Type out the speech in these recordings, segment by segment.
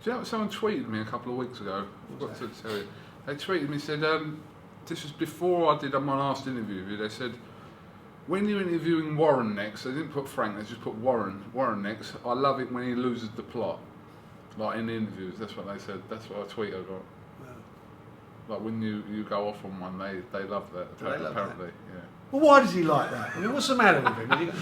Do you know what someone tweeted me a couple of weeks ago? I forgot to tell you. They tweeted me, said, this was before I did my last interview with you. They said, when you're interviewing Warren next, they didn't put Frank, they just put Warren next. I love it when he loses the plot. Like in the interviews, that's what they said. That's what I tweeted about. Like when you go off on one, they love that. Apparently, yeah. Well, why does he like that? I mean, what's the matter with him?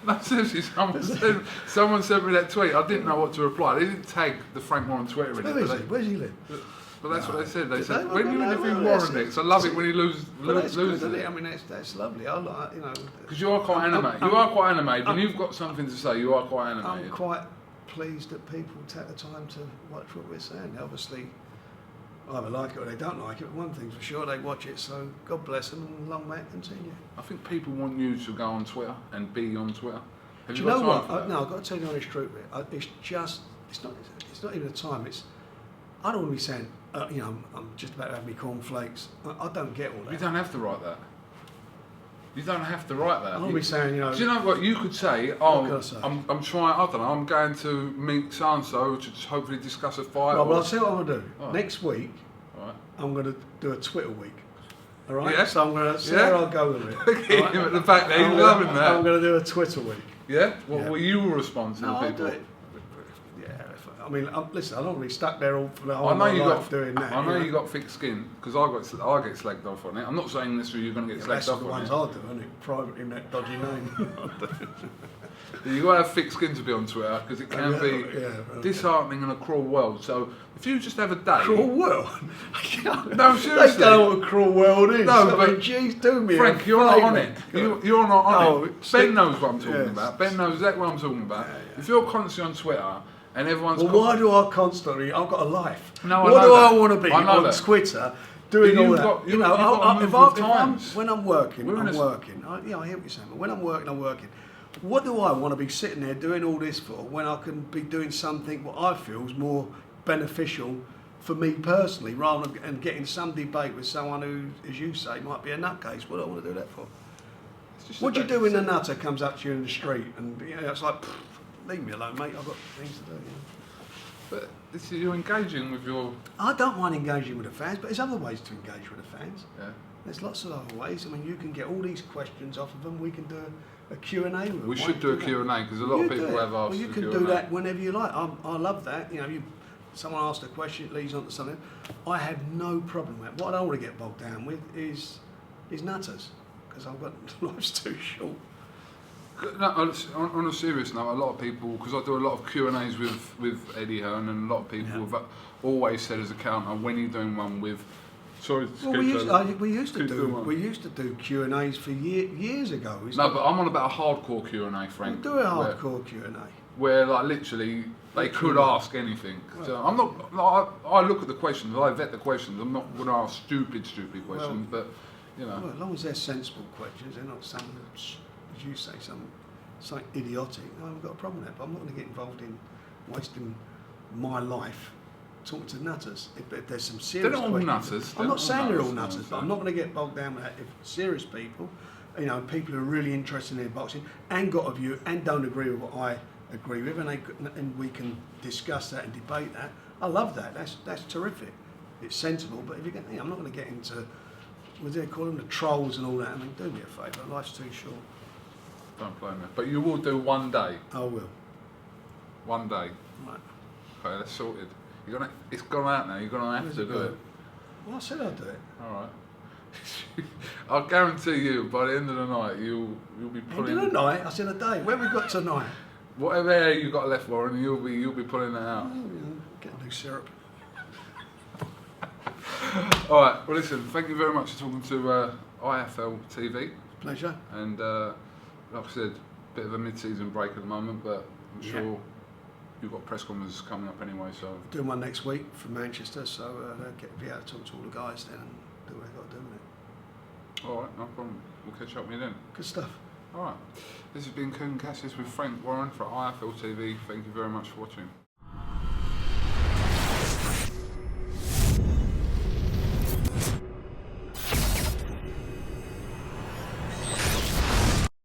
No, seriously, someone sent me that tweet. I didn't know what to reply. They didn't tag the Frank Warren Twitter in it. Who is he? Where does he live? But that's what they said. They said, when you interview Warren next, I love it when he loses it. I mean, that's lovely. I like, you know. Because you are quite animated. You are quite animated. When you've got something to say, you are quite animated. I'm quite pleased that people take the time to watch what we're saying. Obviously, either like it or they don't like it, but one thing's for sure, they watch it, so God bless them and long may it continue. I think people want you to go on Twitter and be on Twitter. Do you know what? No, I've got to tell you the honest truth. It's not even a time. I don't want to be saying, you know, I'm just about to have me cornflakes. I don't get all that. You don't have to write that. You don't have to write that. I want to be saying, you know. Do you know what you could say? Oh, I'm trying. I don't know. I'm going to meet so and so to hopefully discuss a fight. Well, I'll tell you what I'm going to do. Right. Next week, I'm going to do a Twitter week. All right. Yeah. So I'm going to see where I'll go with it. Look at him at the back there. He's loving that. I'm going to do a Twitter week. Yeah. Well, you will respond to the people. I'll do it. I mean, listen, I'm not really stuck there all for the whole life doing that. I know you got thick skin because I get slagged off on it. I'm not saying this, you're going to get slagged off on it. That's the ones I do, isn't it? Private in that dodgy name. You got to have thick skin to be on Twitter because it can be disheartening in a cruel world. So if you just have a day, cruel world. No, seriously, they don't know what a cruel world is. No, but jeez, do me. Frank, you're not on it. You're not on it. Ben knows what I'm talking about. Ben knows exactly what I'm talking about. If you're constantly on Twitter. And everyone's why do I constantly? I've got a life. No, what do I want to be on Twitter doing all that? You know, when I'm working, I'm working. I hear what you're saying. But when I'm working. What do I want to be sitting there doing all this for when I can be doing something what I feel is more beneficial for me personally, rather than getting some debate with someone who, as you say, might be a nutcase? What do I want to do that for? What do you do when the nutter comes up to you in the street and it's like? Leave me alone, mate. I've got things to do. You know? But you're engaging with your. I don't mind engaging with the fans, but there's other ways to engage with the fans. Yeah. There's lots of other ways. I mean, you can get all these questions off of them. We can do a Q&A with them. We should do a Q&A because a lot of people have asked. Well, you can do that whenever you like. I love that. You know, someone asked a question, it leads on to something. I have no problem with it. What I don't want to get bogged down with is nutters because I've got life's too short. No, on a serious note, a lot of people, because I do a lot of Q&As with Eddie Hearn, and a lot of people have always said as a counter, when you're doing one with... Sorry, well, we used to do Q&As for years ago. No, but I'm on about a hardcore Q&A, Frank. We'll do a hardcore Q&A. Where, like, literally, they could ask anything. So I'm not... I look at the questions, I vet the questions. I'm not going to ask stupid questions, but, you know... Well, as long as they're sensible questions, they're not some... As you say, something idiotic. I haven't got a problem with that, but I'm not going to get involved in wasting my life talking to nutters. If there's some serious questions. They're not all nutters. I'm not saying they're all nutters, but I'm not going to get bogged down with that. If serious people, you know, people who are really interested in their boxing and got a view and don't agree with what I agree with, and we can discuss that and debate that. I love that. That's terrific. It's sensible, but if you get, I'm not going to get into. What do they call them? The trolls and all that. I mean, do me a favour. Life's too short. Don't blame me. But you will do one day. I will. One day. Right. Okay, that's sorted. It's gone out now. You're going to have to do it. Well, I said I'd do it. All right. I'll guarantee you, by the end of the night, you'll be pulling. End of the night? I said a day. Where have we got tonight? Whatever hair you got left, Warren, you'll be pulling that out. Get a new syrup. All right. Well, listen. Thank you very much for talking to IFL TV. Pleasure. And like I said, bit of a mid-season break at the moment, but I'm sure you've got press conferences coming up anyway. So doing one next week from Manchester, so they'll be able to talk to all the guys then and do what they've got to do with it. All right, no problem. We'll catch up with you then. Good stuff. All right. This has been Coon Cassius with Frank Warren for IFL TV. Thank you very much for watching.